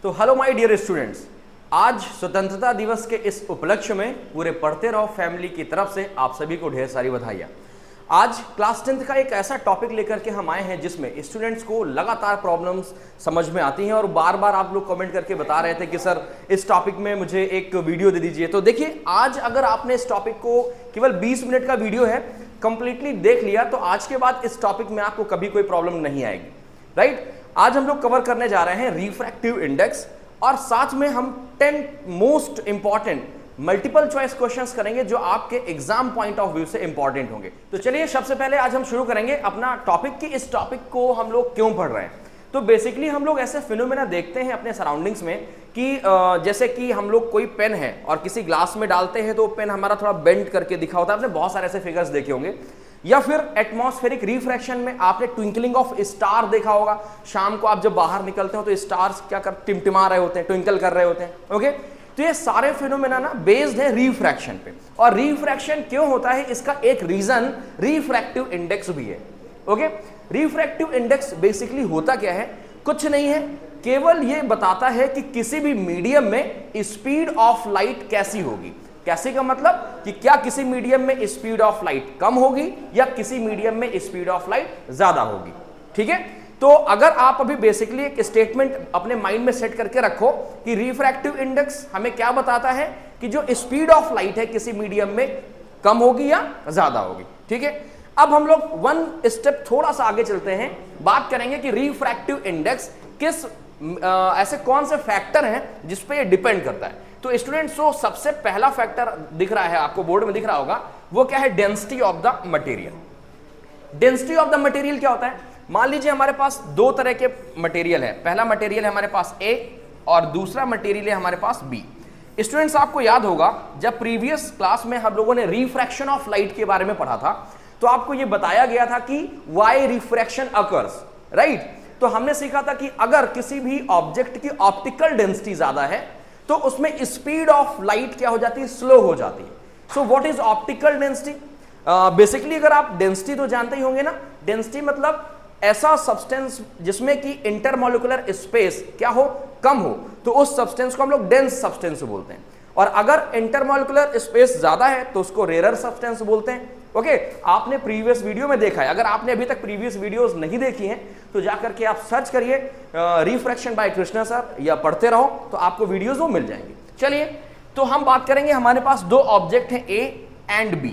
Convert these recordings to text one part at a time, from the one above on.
तो hello my dear students, आज स्वतंत्रता दिवस के इस उपलक्ष्य में पूरे पढ़ते रहो फैमिली की तरफ से आप सभी को ढेर सारी बधाइयाँ। आज क्लास 10th का एक ऐसा टॉपिक लेकर के हम आए हैं जिसमें स्टूडेंट्स को लगातार प्रॉब्लम्स समझ में आती हैं और बार बार आप लोग कमेंट करके बता रहे थे कि सर इस टॉपिक में मुझे एक वीडियो दे दीजिए। तो देखिए, आज अगर आपने इस टॉपिक को, केवल 20 मिनट का वीडियो है, कंप्लीटली देख लिया तो आज के बाद इस टॉपिक में आपको कभी कोई प्रॉब्लम नहीं आएगी। राइट, आज हम लोग कवर करने जा रहे हैं रिफ्रैक्टिव इंडेक्स और साथ में हम 10 most important multiple choice questions करेंगे जो आपके एग्जाम पॉइंट ऑफ व्यू से इंपॉर्टेंट होंगे। तो चलिए सबसे पहले आज हम शुरू करेंगे अपना टॉपिक की इस टॉपिक को हम लोग क्यों पढ़ रहे हैं। तो बेसिकली हम लोग ऐसे फिनोमेना देखते हैं अपने सराउंडिंग्स में कि जैसे कि हम लोग कोई पेन है और किसी ग्लास में डालते हैं तो पेन हमारा थोड़ा बेंड करके दिखा होता है। आपने बहुत सारे ऐसे फिगर्स देखे होंगे। या फिर एटमॉस्फेरिक रिफ्रैक्शन में आपने ट्विंकलिंग ऑफ स्टार देखा होगा। शाम को आप जब बाहर निकलते हो तो स्टार्स क्या कर टिमटिमा रहे होते हैं, ट्विंकल कर रहे होते हैं। ओके, तो ये सारे फिनोमेना ना बेस्ड है रिफ्रैक्शन पे। और रिफ्रैक्शन क्यों होता है इसका एक रीजन रिफ्रैक्टिव इंडेक्स भी है। ओके, रिफ्रैक्टिव इंडेक्स बेसिकली होता क्या है, कुछ नहीं है, केवल ये बताता है कि किसी भी मीडियम में स्पीड ऑफ लाइट कैसी होगी। कैसे का मतलब कि क्या किसी मीडियम में स्पीड ऑफ लाइट कम होगी या किसी मीडियम में स्पीड ऑफ लाइट ज्यादा होगी। ठीक है, तो अगर आप अभी बेसिकली एक स्टेटमेंट अपने माइंड में सेट करके रखो कि रिफ्रैक्टिव इंडेक्स हमें क्या बताता है कि जो स्पीड ऑफ लाइट है किसी मीडियम में कम होगी या ज्यादा होगी। ठीक है, अब हम लोग वन स्टेप थोड़ा सा आगे चलते हैं, बात करेंगे कि रिफ्रैक्टिव इंडेक्स किस ऐसे कौन से फैक्टर हैं जिस पे ये डिपेंड करता है। तो स्टूडेंट्स, तो सबसे पहला फैक्टर दिख रहा है आपको, बोर्ड में दिख रहा होगा, वो क्या है, density of the material. Density of the material क्या होता है, मान लीजिए हमारे पास दो तरह के मटेरियल है। पहला मटेरियल है हमारे पास ए और दूसरा मटेरियल है हमारे पास बी। स्टूडेंट्स, आपको याद होगा जब प्रीवियस क्लास में हम लोगों ने रिफ्रैक्शन ऑफ लाइट के बारे में पढ़ा था तो आपको यह बताया गया था कि वाई रिफ्रैक्शन अकर्स। राइट, तो हमने सीखा था कि अगर किसी भी ऑब्जेक्ट की ऑप्टिकल डेंसिटी ज्यादा है तो उसमें स्पीड ऑफ लाइट क्या हो जाती है, स्लो हो जाती है। So what is optical density? Basically अगर आप डेंसिटी तो जानते ही होंगे ना, डेंसिटी मतलब ऐसा सब्सटेंस जिसमें कि इंटरमॉलिक्यूलर स्पेस क्या हो, कम हो, तो उस सब्सटेंस को हम लोग डेंस सब्सटेंस बोलते हैं। और अगर इंटरमॉलिक्यूलर स्पेस ज्यादा है तो उसको रेयर सब्सटेंस बोलते हैं। ओके, आपने प्रीवियस वीडियो में देखा है। अगर आपने अभी तक प्रीवियस वीडियोस नहीं देखी हैं तो जाकर के आप सर्च करिए रिफ्रैक्शन बाय कृष्णा सर या पढ़ते रहो तो आपको वीडियोस वो मिल जाएंगी। चलिए, तो हम बात करेंगे, हमारे पास दो ऑब्जेक्ट हैं ए एंड बी।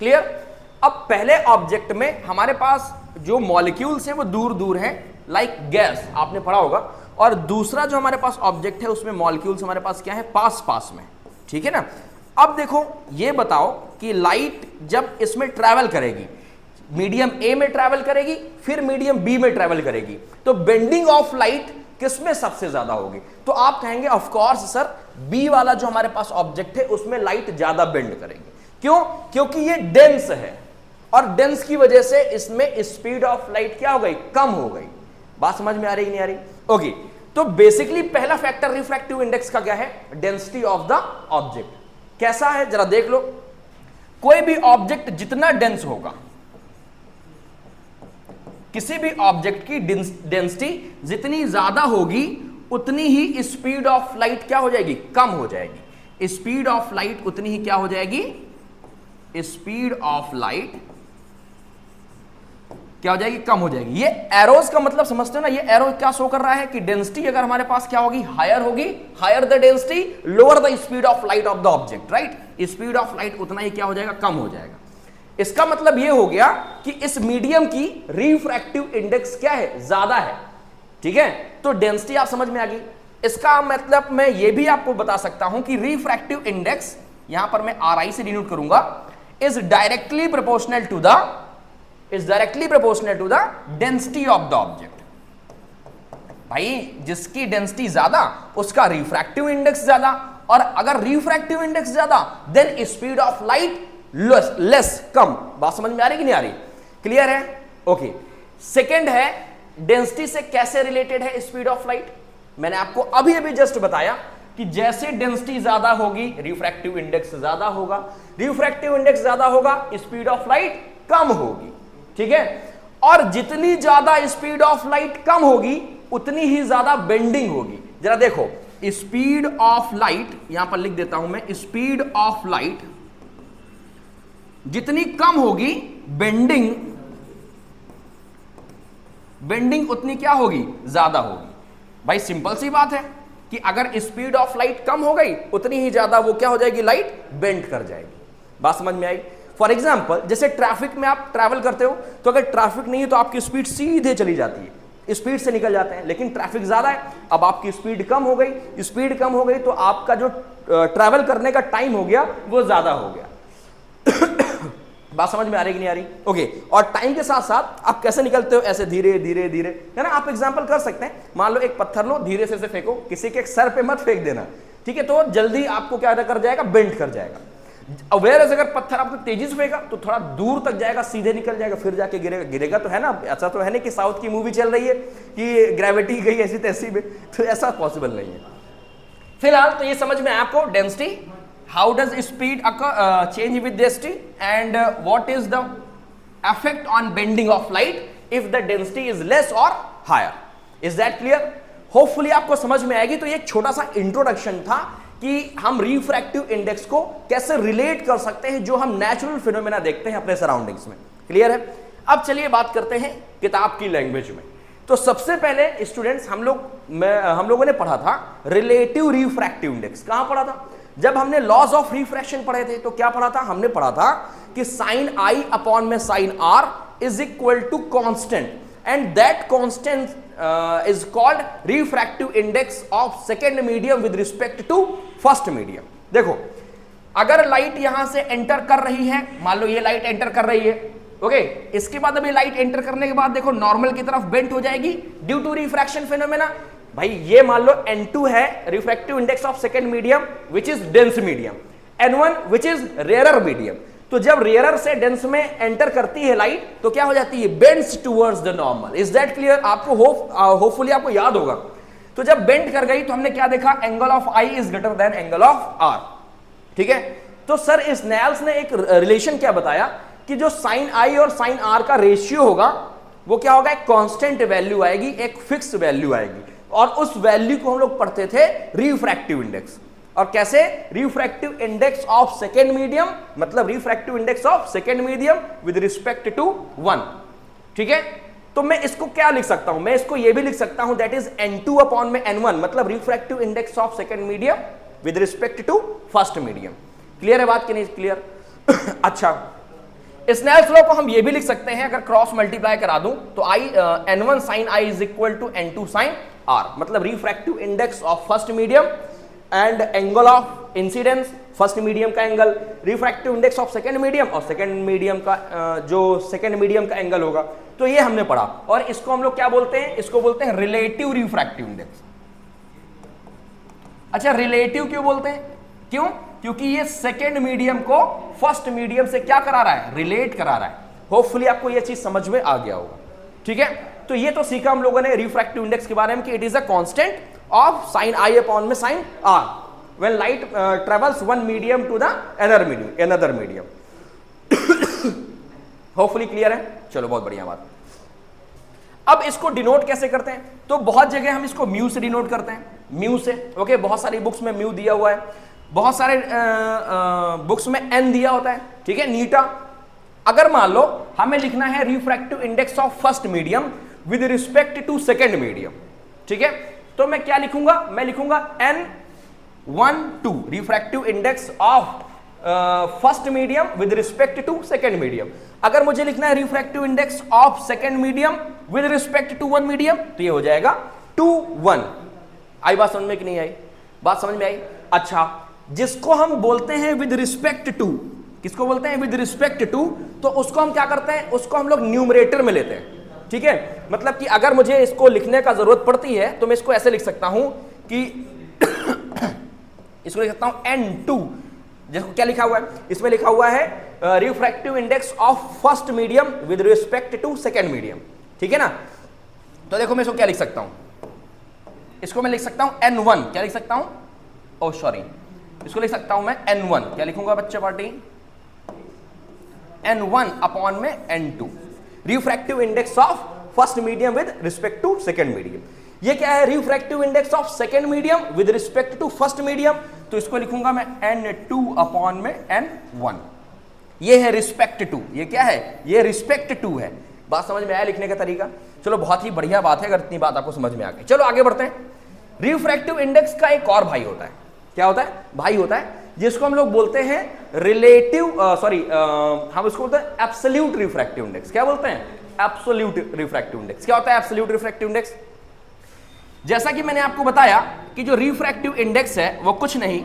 क्लियर? अब पहले ऑब्जेक्ट में हमारे पास जो मॉलिक्यूल्स हैं वो दूर दूर हैं, लाइक गैस, आपने पढ़ा होगा। और दूसरा जो हमारे पास ऑब्जेक्ट है उसमें मॉलिक्यूल्स हमारे पास क्या है, पास पास में। ठीक है ना। अब देखो, ये बताओ कि लाइट जब इसमें ट्रैवल करेगी, मीडियम ए में ट्रैवल करेगी, फिर मीडियम बी में ट्रैवल करेगी, तो बेंडिंग ऑफ लाइट किसमें सबसे ज्यादा होगी? तो आप कहेंगे ऑफ कोर्स सर बी वाला जो हमारे पास ऑब्जेक्ट है उसमें लाइट ज्यादा बेंड करेगी। क्यों? क्योंकि ये डेंस है और डेंस की वजह से इसमें स्पीड ऑफ लाइट क्या हो गई, कम हो गई। बात समझ में आ रही कि नहीं आ रही? ओके, तो बेसिकली पहला फैक्टर रिफ्रैक्टिव इंडेक्स का क्या है, डेंसिटी ऑफ द ऑब्जेक्ट। कैसा है जरा देख लो, कोई भी ऑब्जेक्ट जितना डेंस होगा, किसी भी ऑब्जेक्ट की डेंसिटी जितनी ज्यादा होगी उतनी ही स्पीड ऑफ लाइट क्या हो जाएगी, कम हो जाएगी। स्पीड ऑफ लाइट उतनी ही क्या हो जाएगी, स्पीड ऑफ लाइट क्या हो जाएगी, कम हो जाएगी। ये एरोज का मतलब समझते हो ना, ये एरो क्या शो कर रहा है कि डेंसिटी अगर हमारे पास क्या होगी, हायर होगी, higher the density lower the speed of light of the object. Right, speed of light उतना ही क्या हो जाएगा, कम हो जाएगा। इसका मतलब ये हो गया कि इस मीडियम की रिफ्रैक्टिव इंडेक्स क्या है, ज्यादा है। ठीक है, तो डेंसिटी आप समझ में आ गई। इसका मतलब मैं ये भी आपको बता सकता हूं कि रिफ्रैक्टिव इंडेक्स, यहां पर मैं RI से डिनोट करूंगा, is directly proportional to the density of the object. भाई जिसकी डेंसिटी ज्यादा उसका रिफ्रैक्टिव इंडेक्स ज्यादा, और अगर रिफ्रैक्टिव इंडेक्स ज्यादा then speed of light less, कम। बात समझ में आ रही कि नहीं आ रही? क्लियर है? ओके, सेकेंड है डेंसिटी से कैसे रिलेटेड है स्पीड ऑफ लाइट। मैंने आपको अभी अभी जस्ट बताया कि जैसे डेंसिटी ज्यादा होगी रिफ्रैक्टिव इंडेक्स ज्यादा होगा, रिफ्रैक्टिव इंडेक्स ज्यादा होगा स्पीड ऑफ लाइट कम होगी। ठीक है, और जितनी ज्यादा स्पीड ऑफ लाइट कम होगी उतनी ही ज्यादा बेंडिंग होगी। जरा देखो, स्पीड ऑफ लाइट, यहां पर लिख देता हूं मैं, स्पीड ऑफ लाइट जितनी कम होगी बेंडिंग उतनी क्या होगी, ज्यादा होगी। भाई सिंपल सी बात है कि अगर स्पीड ऑफ लाइट कम हो गई उतनी ही ज्यादा वो क्या हो जाएगी, लाइट बेंड कर जाएगी। बात समझ में आई? फॉर एग्जाम्पल जैसे ट्रैफिक में आप ट्रैवल करते हो तो अगर ट्रैफिक नहीं है तो आपकी स्पीड सीधे चली जाती है, स्पीड से निकल जाते हैं, लेकिन ट्रैफिक ज्यादा है, अब आपकी स्पीड कम हो गई, स्पीड कम हो गई तो आपका जो ट्रैवल करने का टाइम हो गया वो ज्यादा हो गया। बात समझ में आ रही कि नहीं आ रही? ओके। और टाइम के साथ साथ आप कैसे निकलते हो, ऐसे धीरे धीरे धीरे, है ना। आप एग्जांपल कर सकते हैं, मान लो एक पत्थर लो, धीरे से फेंको, किसी के सर पे मत फेंक देना, ठीक है, तो जल्दी आपको क्या कर जाएगा, बेंड कर जाएगा। अवेयर अगर पत्थर आपको तेजी से फेंका तो थोड़ा दूर तक जाएगा, सीधे निकल जाएगा, फिर जाके गिरेगा तो है ना। ऐसा तो है नहीं कि साउथ की मूवी चल रही है कि ग्रेविटी गई ऐसी तैसी में, तो ऐसा पॉसिबल नहीं है। फिलहाल तो ये समझ में आया आपको, density, how does speed change with density, and what is the effect on bending of light if the density is less or higher? Is that clear? Hopefully आपको समझ में आएगी। तो ये एक छोटा सा इंट्रोडक्शन था कि हम रिफ्रैक्टिव इंडेक्स को कैसे रिलेट कर सकते हैं जो हम नेचुरल फिनोमेना देखते हैं अपने सराउंडिंग्स में। क्लियर है? अब चलिए बात करते हैं किताब की लैंग्वेज में। तो सबसे पहले स्टूडेंट्स हम लोगों ने पढ़ा था रिलेटिव रिफ्रैक्टिव इंडेक्स। कहां पढ़ा था? जब हमने लॉज ऑफ रिफ्रैक्शन पढ़े थे तो क्या पढ़ा था? हमने पढ़ा था कि साइन आई अपॉन में sine R is equal to constant, and that constant is called refractive index of second medium with respect to first medium. देखो, अगर लाइट यहां से एंटर कर रही है, मान लो ये लाइट एंटर कर रही है, ओके, इसके बाद अभी लाइट एंटर करने के बाद देखो नॉर्मल की तरफ बेंट हो जाएगी ड्यू टू रिफ्रैक्शन फिनोमेना। भाई ये मान लो N2 है refractive index of second medium which is dense medium, N1 which is rarer medium. तो जब रेयरर से डेंस में एंटर करती है लाइट तो क्या हो जाती है, bends towards the normal. Is that clear? आपको होपफुली आपको याद होगा। तो जब बेंड कर गई तो हमने क्या देखा, angle of I is greater than angle of R. ठीक है, तो सर इस स्नेल्स ने एक रिलेशन क्या बताया कि जो साइन आई और साइन आर का रेशियो होगा वो क्या होगा, एक कांस्टेंट वैल्यू आएगी, एक फिक्स वैल्यू आएगी, और उस वैल्यू को हम लोग पढ़ते थे रिफ्रैक्टिव इंडेक्स। और कैसे? Refractive index of second medium, मतलब refractive index of second medium with respect to 1। ठीक है, तो मैं इसको क्या लिख सकता हूं, मैं इसको ये भी लिख सकता हूं दैट इज N2 अपॉन में N1, मतलब refractive index of second medium with respect to first medium. Clear है बात कि नहीं क्लियर? अच्छा, स्नेल्स लॉ को हम ये भी लिख सकते हैं, अगर क्रॉस मल्टीप्लाई करा दूं तो N1 sine I is equal to N2 sine R, मतलब refractive index of first medium and angle of incidence, first medium का angle, refractive index of second medium और सेकेंड मीडियम का जो सेकेंड मीडियम का angle होगा। तो ये हमने पढ़ा, और इसको हम लोग क्या बोलते हैं, इसको बोलते हैं रिलेटिव रिफ्रैक्टिव इंडेक्स। अच्छा, रिलेटिव क्यों बोलते हैं? क्यों? क्योंकि ये सेकेंड मीडियम को फर्स्ट मीडियम से क्या करा रहा है, रिलेट करा रहा है। होपफुली आपको ये चीज समझ में आ गया होगा। ठीक है, तो ये तो सीखा हम लोगों ने रिफ्रैक्टिव इंडेक्स के बारे में कि it is a constant of sine I upon में sine R when light travels one medium to the another medium. Hopefully clear है? चलो, बहुत बढ़िया बात। अब इसको डिनोट कैसे करते हैं? तो बहुत जगह हम इसको म्यू से डिनोट करते हैं, म्यू से। ओके, बहुत सारी बुक्स में म्यू दिया हुआ है, बहुत सारे बुक्स में एन दिया होता है। ठीक है, नीटा। अगर मान लो हमें लिखना है refractive index of first medium with respect to second medium, ठीक है, तो मैं क्या लिखूंगा, मैं लिखूंगा N12 refractive index of first medium with respect to second medium. अगर मुझे लिखना है refractive index of second medium with respect to one medium तो ये हो जाएगा 2:1। आई बात समझ में कि नहीं आई? बात समझ में आई? अच्छा, जिसको हम बोलते हैं विद रिस्पेक्ट टू, किसको बोलते हैं विद रिस्पेक्ट टू, तो उसको हम क्या करते हैं, उसको हम लोग न्यूमरेटर में लेते हैं। ठीक है, मतलब कि अगर मुझे इसको लिखने का जरूरत पड़ती है तो मैं इसको ऐसे लिख सकता हूं कि इसको लिख सकता हूं N2, जिसको क्या लिखा हुआ है, इसमें लिखा हुआ है refractive index of first medium with respect to second medium. ठीक है ना, तो देखो मैं इसको क्या लिख सकता हूं, इसको मैं लिख सकता हूं N1, क्या लिख सकता हूं, ओ सॉरी, इसको लिख सकता हूं मैं N1, क्या लिखूंगा बच्चे पार्टी, N1 अपॉन में N2 refractive index of first medium with respect to second medium. ये क्या है, refractive index of second medium with respect to first medium, तो इसको लिखूंगा मैं n2 अपॉन में n1। ये है रिस्पेक्ट टू, ये क्या है, ये रिस्पेक्ट टू है। बात समझ में आया लिखने का तरीका? चलो बहुत ही बढ़िया बात है अगर इतनी बात आपको समझ में आ गई। चलो आगे बढ़ते हैं। रिफ्रैक्टिव इंडेक्स का एक और भाई होता है, क्या होता है, भाई होता है, जिसको हम लोग बोलते हैं हम उसको बोलते हैं एब्सोल्यूट रिफ्रैक्टिव इंडेक्स। क्या बोलते हैं, एब्सोल्यूट रिफ्रैक्टिव इंडेक्स। क्या होता है एब्सोल्यूट रिफ्रैक्टिव इंडेक्स? जैसा कि मैंने आपको बताया कि जो रिफ्रैक्टिव इंडेक्स है वो कुछ नहीं,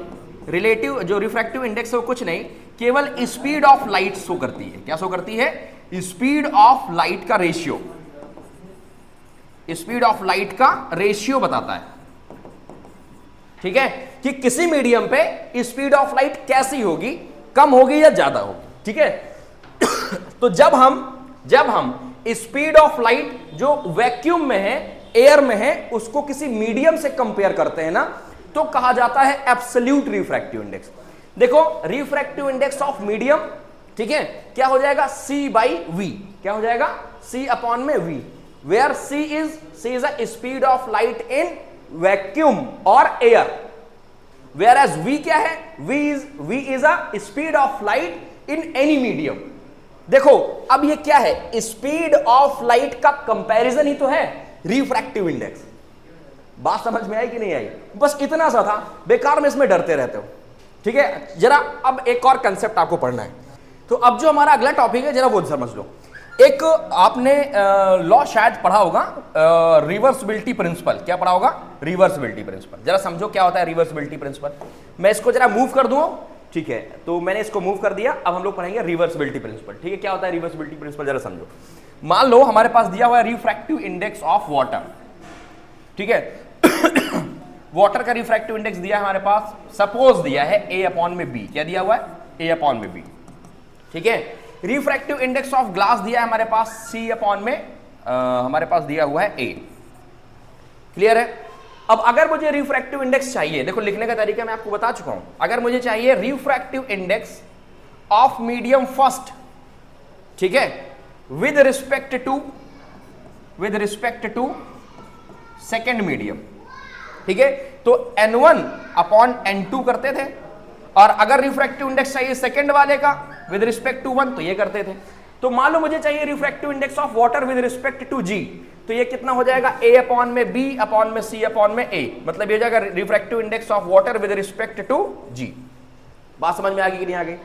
रिलेटिव जो रिफ्रैक्टिव इंडेक्स है वो कुछ नहीं, केवल स्पीड ऑफ लाइट शो करती है। क्या शो करती है, स्पीड ऑफ लाइट का रेशियो, स्पीड ऑफ लाइट का रेशियो बताता है, ठीक है, कि किसी मीडियम पे स्पीड ऑफ लाइट कैसी होगी, कम होगी या ज्यादा होगी, ठीक है। तो जब हम स्पीड ऑफ लाइट जो वैक्यूम में है, एयर में है, उसको किसी मीडियम से कंपेयर करते हैं ना, तो कहा जाता है एब्सोल्यूट रिफ्रैक्टिव इंडेक्स। देखो रिफ्रैक्टिव इंडेक्स ऑफ मीडियम, ठीक है, क्या हो जाएगा, C बाई V। क्या हो जाएगा, C अपॉन में V, where C is a speed of light in vacuum और एयर, वेयर एज V क्या है, V is a speed of light in any medium. देखो अब ये क्या है, स्पीड ऑफ लाइट का कंपैरिजन ही तो है रिफ्रैक्टिव इंडेक्स। बात समझ में आई कि नहीं आई? बस इतना सा था, बेकार में इसमें डरते रहते हो, ठीक है। जरा अब एक और कंसेप्ट आपको पढ़ना है, तो अब जो हमारा अगला टॉपिक है जरा वो समझ लो। एक आपने लॉ शायद पढ़ा होगा, रिवर्सिबिलिटी प्रिंसिपल। क्या पढ़ा होगा, रिवर्सिबिलिटी प्रिंसिपल। जरा समझो क्या होता है रिवर्सिबिलिटी प्रिंसिपल। मैं इसको जरा मूव कर दूं, ठीक है, तो मैंने इसको मूव कर दिया। अब हम लोग पढ़ेंगे रिवर्सिबिलिटी प्रिंसिपल, ठीक है। क्या होता है रिवर्सिबिलिटी प्रिंसिपल, जरा समझो। मान लो हमारे पास दिया हुआ है रिफ्रैक्टिव इंडेक्स ऑफ वाटर, ठीक है। वाटर का रिफ्रैक्टिव इंडेक्स दिया है हमारे पास, सपोज दिया है A अपॉन में B। क्या दिया हुआ है, A अपॉन में B, ठीक है। रिफ्रैक्टिव इंडेक्स ऑफ ग्लास दिया है हमारे पास C अपॉन में हमारे पास दिया हुआ है A। क्लियर है? अब अगर मुझे रिफ्रैक्टिव इंडेक्स चाहिए, देखो लिखने का तरीका मैं आपको बता चुका हूं। अगर मुझे चाहिए refractive index of medium first, ठीक है, with respect to second medium, ठीक है, तो n1 अपॉन n2 करते थे। और अगर रिफ्रैक्टिव इंडेक्स चाहिए सेकंड वाले का विद रिस्पेक्ट टू 1 तो ये करते थे। तो मान लो मुझे चाहिए refractive index of water with respect to G, तो ये कितना हो जाएगा, A अपॉन में B अपॉन में C अपॉन में A। मतलब ये हो जाएगा refractive index of water with respect to G। बात समझ में आ गई कि नहीं आ गई?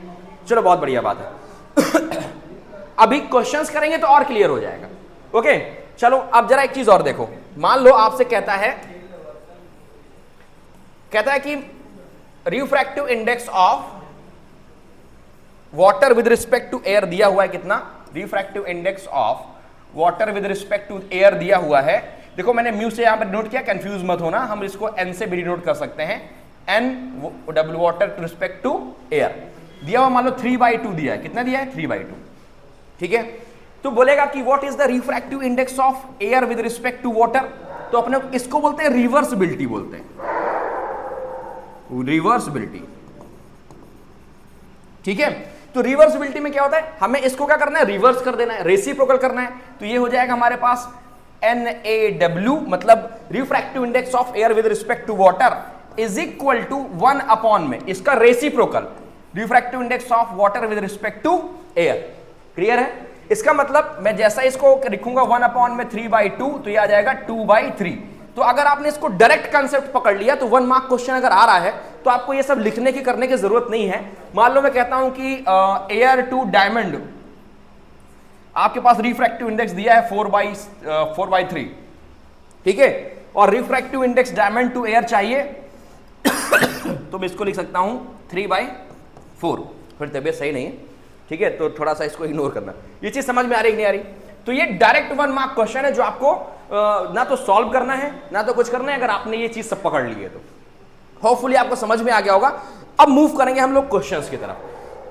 चलो बहुत बढ़िया बात है। अभी क्वेश्चंस करेंगे तो और क्लियर हो जाएगा। ओके चलो अब जरा एक चीज और देखो। मान लो आपसे कहता है कि refractive index of water with respect to air दिया हुआ है कितना, refractive index of water with respect to air दिया हुआ है। देखो मैंने म्यू से यहां पर नोट किया, कंफ्यूज मत होना, हम इसको n से भी नोट कर सकते हैं, n W water to respect to air दिया हुआ, मान लो 3/2 दिया है। कितना दिया है, 3/2, ठीक है। तो बोलेगा कि what is the refractive index of air with respect to water, तो अपने इसको बोलते हैं रिवर्सिबिलिटी, बोलते हैं रिवर्सिबिलिटी, ठीक है। तो रिवर्सिबिलिटी में क्या होता है, हमें इसको क्या करना है, रिवर्स कर देना है, रेसिप्रोकल करना है। तो ये हो जाएगा हमारे पास NaW, मतलब refractive index of air with respect to water is equal to 1 upon में इसका reciprocal refractive index of water with respect to air. Clear है? इसका मतलब मैं जैसा इसको लिखूंगा 1 अपॉन में 3/2, तो ये आ जाएगा 2/3। तो अगर आपने इसको डायरेक्ट कंसेप्ट पकड़ लिया तो 1 मार्क क्वेश्चन अगर आ रहा है तो आपको ये सब लिखने की करने की जरूरत नहीं है। मान लो मैं कहता हूं कि एयर टू डायमंड, आपके पास रिफ्रैक्टिव इंडेक्स दिया है 4/3, ठीक है, और refractive index diamond to air चाहिए तो मैं इसको लिख सकता हूं 3/4। फिर तबियत सही नहीं है, ठीक है, तो थोड़ा सा इसको इग्नोर करना। ये चीज समझ में आ रही है नहीं आ रही? तो ये डायरेक्ट 1 मार्क क्वेश्चन है जो आपको ना तो सॉल्व करना है ना तो कुछ करना है, अगर आपने ये चीज सब पकड़ ली है तो होपफुली आपको समझ में आ गया होगा। अब मूव करेंगे हम लोग क्वेश्चंस की तरफ।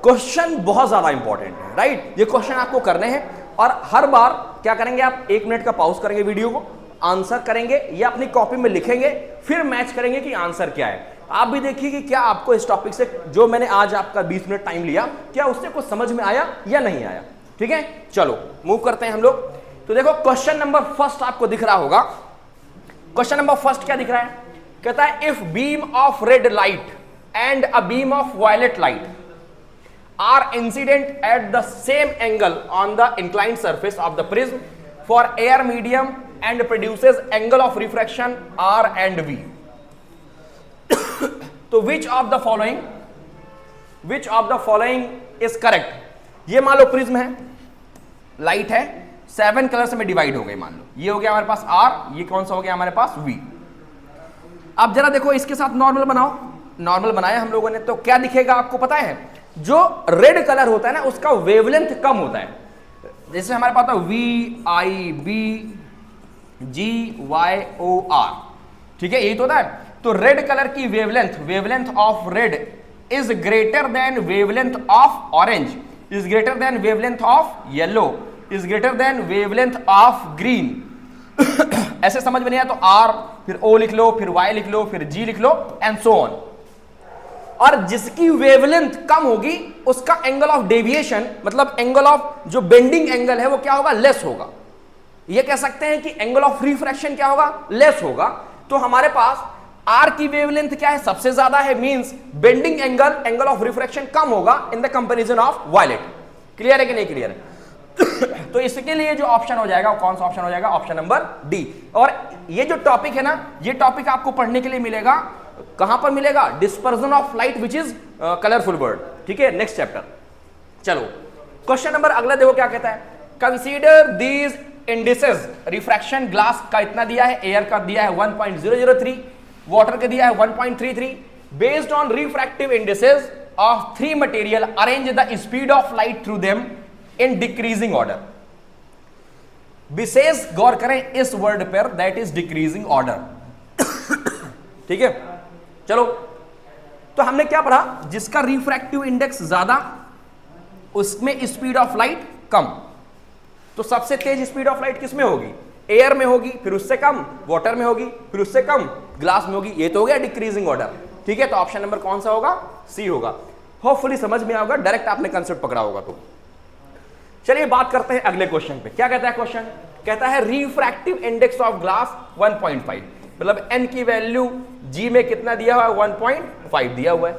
क्वेश्चन बहुत ज्यादा इंपॉर्टेंट है, राइट? ये क्वेश्चन आपको करने हैं और हर बार क्या करेंगे, आप 1 मिनट का पॉज करेंगे वीडियो को, आंसर करेंगे या अपनी कॉपी में लिखेंगे, फिर मैच करेंगे कि आंसर क्या है। आप भी देखिए कि क्या आपको इस टॉपिक से, जो मैंने आज आपका 20 मिनट टाइम लिया, क्या उससे कुछ समझ में आया या नहीं आया, ठीक है। चलो मूव करते हैं हम लोग। तो देखो क्वेश्चन नंबर फर्स्ट आपको दिख रहा होगा, क्वेश्चन नंबर फर्स्ट क्या दिख रहा है, कहता है if beam of red light and a beam of violet light are incident at the same angle on the inclined surface of the prism for air medium and produces angle of refraction R and V, तो which of the following is correct. ये मान लो prism है, light है, 7 colours में divide हो गए, मान लो ये हो गया हमारे पास R, ये कौन सा हो गया हमारे पास V। अब जरा देखो इसके साथ नॉर्मल बनाओ, नॉर्मल बनाया हम लोगों ने, तो क्या दिखेगा आपको पता है, जो रेड कलर होता है ना उसका वेवलेंथ कम होता है। जैसे हमारे पास VIBGYOR, ठीक है, यही तो होता है। तो रेड कलर की wavelength of red is greater then wavelength of orange, is greater then wavelength of yellow, is greater then wavelength of green. ऐसे समझ में नहीं आया तो R, फिर O लिख लो, फिर Y लिख लो, फिर G लिख लो एंड सो ऑन। और जिसकी वेवलेंथ कम होगी उसका एंगल ऑफ डेविएशन, मतलब एंगल ऑफ जो बेंडिंग एंगल है वो क्या होगा, लेस होगा। ये कह सकते हैं कि एंगल ऑफ रिफ्रैक्शन क्या होगा, लेस होगा। तो हमारे पास R की वेवलेंथ क्या है, सबसे ज्यादा है, means bending angle of refraction कम होगा in the comparison of violet. Clear है कि नहीं क्लियर है? तो इसके लिए जो ऑप्शन हो जाएगा, कौन सा ऑप्शन हो जाएगा, ऑप्शन नंबर डी। और ये जो टॉपिक है ना, ये टॉपिक आपको पढ़ने के लिए मिलेगा, कहां पर मिलेगा, dispersion of light which is colourful word, ठीक है, नेक्स्ट चैप्टर। चलो क्वेश्चन नंबर अगला देखो क्या कहता है, consider these indices. Refraction glass का इतना दिया है, एयर का दिया है 1.003, वाटर का दिया है 1.33। Based on refractive indices of 3 material arrange the speed of light through them in decreasing order. विशेष गौर करें इस वर्ड पर, दैट इज डिक्रीजिंग ऑर्डर। ठीक है, चलो तो हमने क्या पढ़ा, जिसका रिफ्रैक्टिव इंडेक्स ज्यादा उसमें स्पीड ऑफ लाइट कम। तो सबसे तेज स्पीड ऑफ लाइट किसमें होगी, एयर में होगी, फिर उससे कम वाटर में होगी, फिर उससे कम ग्लास में होगी। ये तो हो गया डिक्रीजिंग ऑर्डर, ठीक है। तो ऑप्शन नंबर कौन सा होगा, सी होगा। होपफुली समझ में होगा, डायरेक्ट आपने कंसेप्ट पकड़ा होगा। तो चलिए बात करते हैं अगले क्वेश्चन पे। क्या कहता है क्वेश्चन, कहता है रिफ्रैक्टिव इंडेक्स ऑफ ग्लास 1.5, मतलब एन की वैल्यू जी में कितना दिया हुआ है, 1.5 दिया हुआ है,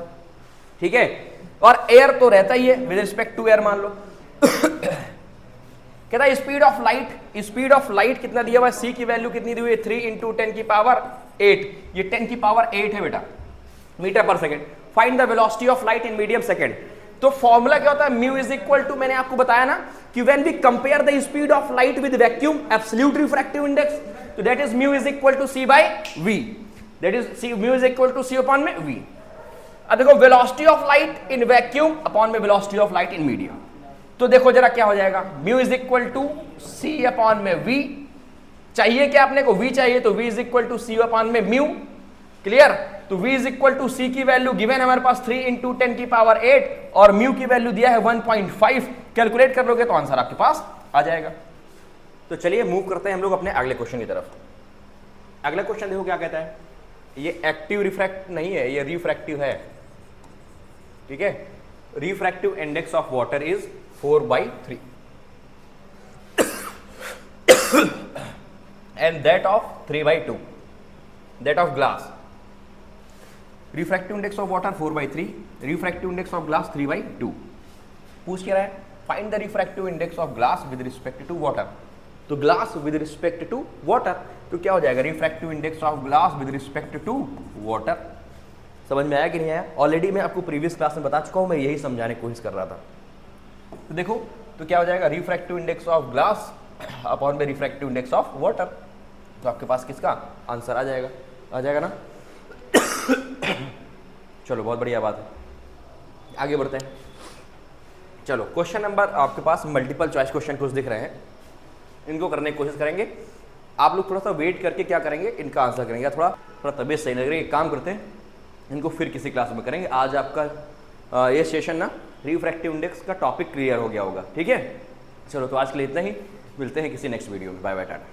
ठीक है। और एयर तो रहता ही है, विद रिस्पेक्ट टू एयर मान लो। कहता है स्पीड ऑफ लाइट कितना दिया हुआ है, सी की वैल्यू कितनी दी हुई है, 3 × 10 की पावर 8, ये 10 की पावर 8 है बेटा, मीटर पर second. Find the velocity of light in medium second. तो फॉर्मूला क्या होता है, म्यू इज इक्वल टू, मैंने आपको बताया ना कि when we compare the speed of light with vacuum absolute refractive index, तो that is mu is equal to C by V, that is C, mu is equal to C upon में V. अब देखो velocity of light in vacuum upon में velocity of light in medium, तो देखो जरा क्या हो जाएगा, mu is equal to C upon में वी। चाहिए क्या अपने को, वी चाहिए, तो V is equal to C upon में म्यू। क्लियर, तो v is equal to C की वैल्यू गिवन है हमारे पास 3 × 10 की पावर 8 और म्यू की वैल्यू दिया है 1.5। कैलकुलेट कर लोगे तो आंसर आपके पास आ जाएगा। तो चलिए मूव करते हैं हम लोग अपने अगले क्वेश्चन की तरफ। अगला क्वेश्चन देखो क्या कहता है, ये एक्टिव रिफ्रैक्ट नहीं है, ये रिफ्रैक्टिव है, ठीक है। Refractive index of water is 4/3 and that of 3/2, that of glass. Refractive index of water 4/3, refractive index of glass 3/2। पूछ क्या रहा है, find the refractive index of glass with respect to water. तो glass with respect to water, तो क्या हो जाएगा, refractive index of glass with respect to water. समझ में आया कि नहीं आया? ऑलरेडी मैं आपको प्रीवियस क्लास में बता चुका हूं, मैं यही समझाने की कोशिश कर रहा था। तो देखो तो क्या हो जाएगा, refractive index of glass upon में रिफ्रैक्टिव इंडेक्स ऑफ वाटर। तो आपके पास किसका आंसर आ जाएगा ना। चलो बहुत बढ़िया बात है, आगे बढ़ते हैं। चलो क्वेश्चन नंबर, आपके पास मल्टीपल चॉइस क्वेश्चन कुछ दिख रहे हैं, इनको करने की कोशिश करेंगे। आप लोग थोड़ा सा वेट करके क्या करेंगे, इनका आंसर करेंगे। थोड़ा तबीयत सही लग रही है, एक काम करते हैं, इनको फिर किसी क्लास में करेंगे। आज आपका ये सेशन ना रिफ्रैक्टिव इंडेक्स का टॉपिक क्लियर हो गया होगा, ठीक है। चलो तो आज के लिए इतना ही, मिलते हैं किसी नेक्स्ट वीडियो में। Bye bye, Tata.